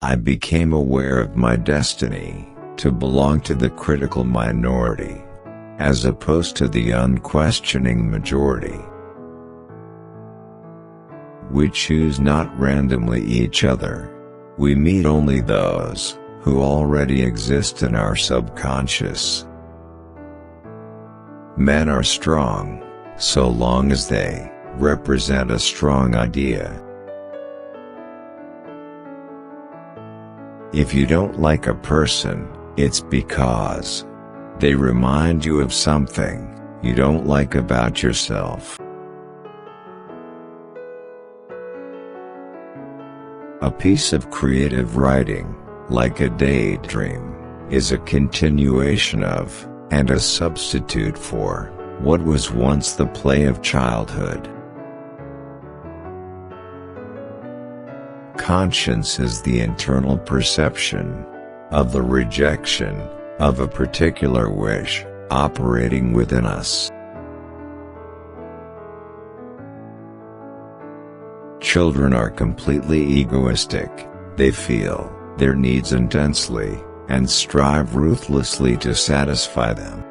I became aware of my destiny to belong to the critical minority, as opposed to the unquestioning majority. We choose not randomly each other. We meet only those who already exist in our subconscious. Men are strong, so long as they represent a strong idea. If you don't like a person, it's because they remind you of something you don't like about yourself. A piece of creative writing, like a daydream, is a continuation of, and a substitute for, what was once the play of childhood. Conscience is the internal perception of the rejection of a particular wish operating within us. Children are completely egoistic. They feel their needs intensely and strive ruthlessly to satisfy them.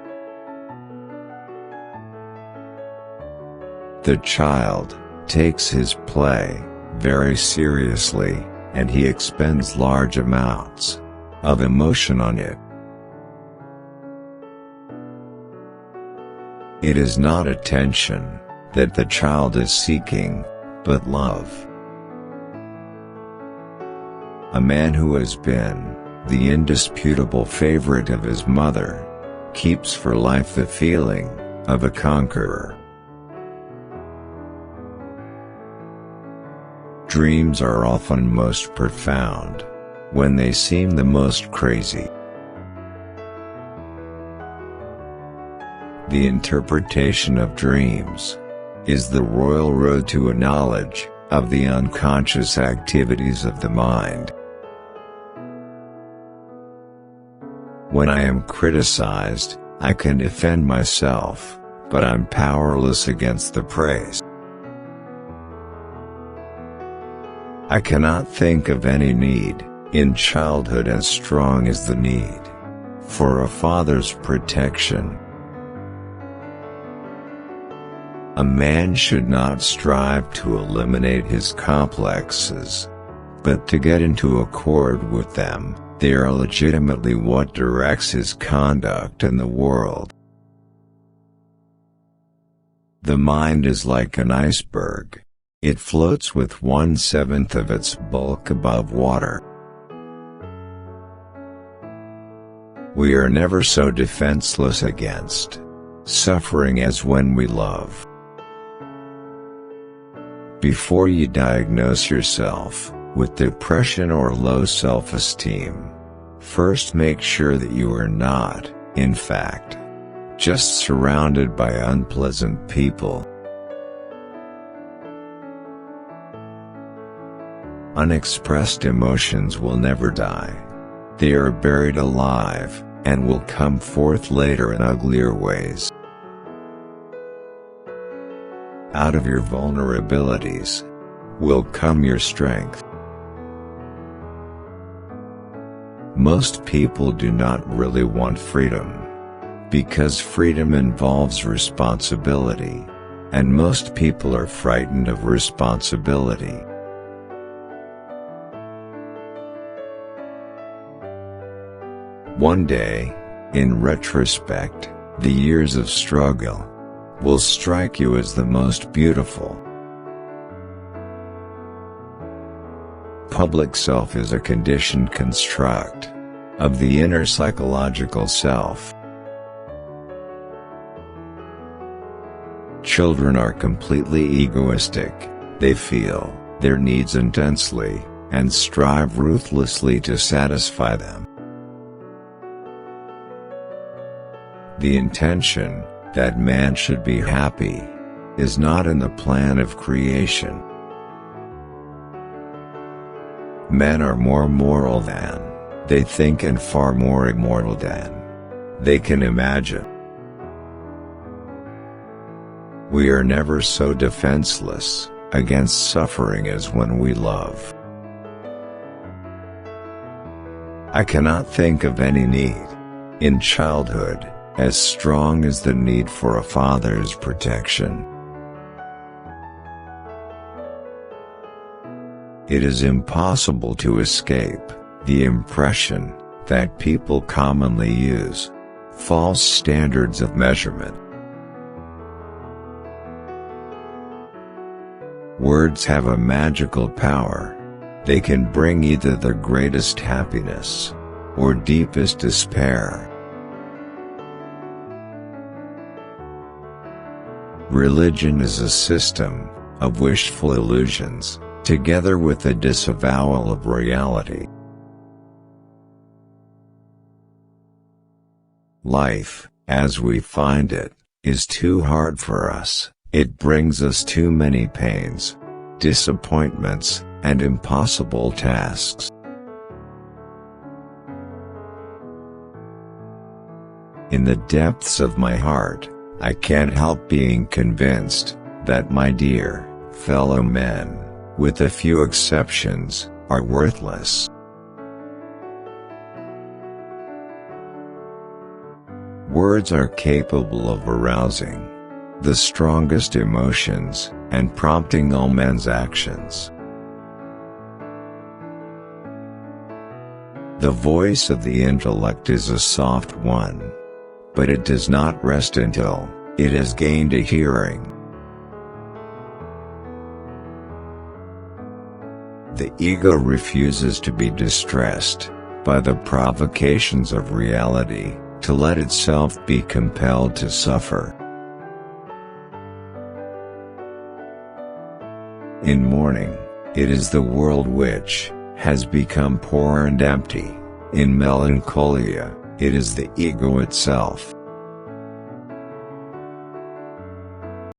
The child takes his play very seriously, and he expends large amounts of emotion on it. It is not attention that the child is seeking, but love. A man who has been the indisputable favorite of his mother keeps for life the feeling of a conqueror. Dreams are often most profound when they seem the most crazy. The interpretation of dreams is the royal road to a knowledge of the unconscious activities of the mind. When I am criticized, I can defend myself, but I'm powerless against the praise. I cannot think of any need in childhood as strong as the need for a father's protection. A man should not strive to eliminate his complexes, but to get into accord with them. They are legitimately what directs his conduct in the world. The mind is like an iceberg. It floats with 1/7 of its bulk above water. We are never so defenseless against suffering as when we love. Before you diagnose yourself with depression or low self-esteem, first make sure that you are not, in fact, just surrounded by unpleasant people. Unexpressed emotions will never die. They are buried alive, and will come forth later in uglier ways. Out of your vulnerabilities will come your strength. Most people do not really want freedom, because freedom involves responsibility, and most people are frightened of responsibility. One day, in retrospect, the years of struggle will strike you as the most beautiful. Public self is a conditioned construct of the inner psychological self. Children are completely egoistic. They feel their needs intensely and strive ruthlessly to satisfy them. The intention that man should be happy is not in the plan of creation. Men are more moral than they think and far more immortal than they can imagine. We are never so defenseless against suffering as when we love. I cannot think of any need in childhood as strong as the need for a father's protection. It is impossible to escape the impression that people commonly use false standards of measurement. Words have a magical power. They can bring either the greatest happiness or deepest despair. Religion is a system of wishful illusions, together with a disavowal of reality. Life, as we find it, is too hard for us. It brings us too many pains, disappointments, and impossible tasks. In the depths of my heart, I can't help being convinced that my dear fellow men, with a few exceptions, are worthless. Words are capable of arousing the strongest emotions and prompting all men's actions. The voice of the intellect is a soft one, but it does not rest until it has gained a hearing. The ego refuses to be distressed by the provocations of reality, to let itself be compelled to suffer. In mourning, it is the world which has become poor and empty. In melancholia, it is the ego itself.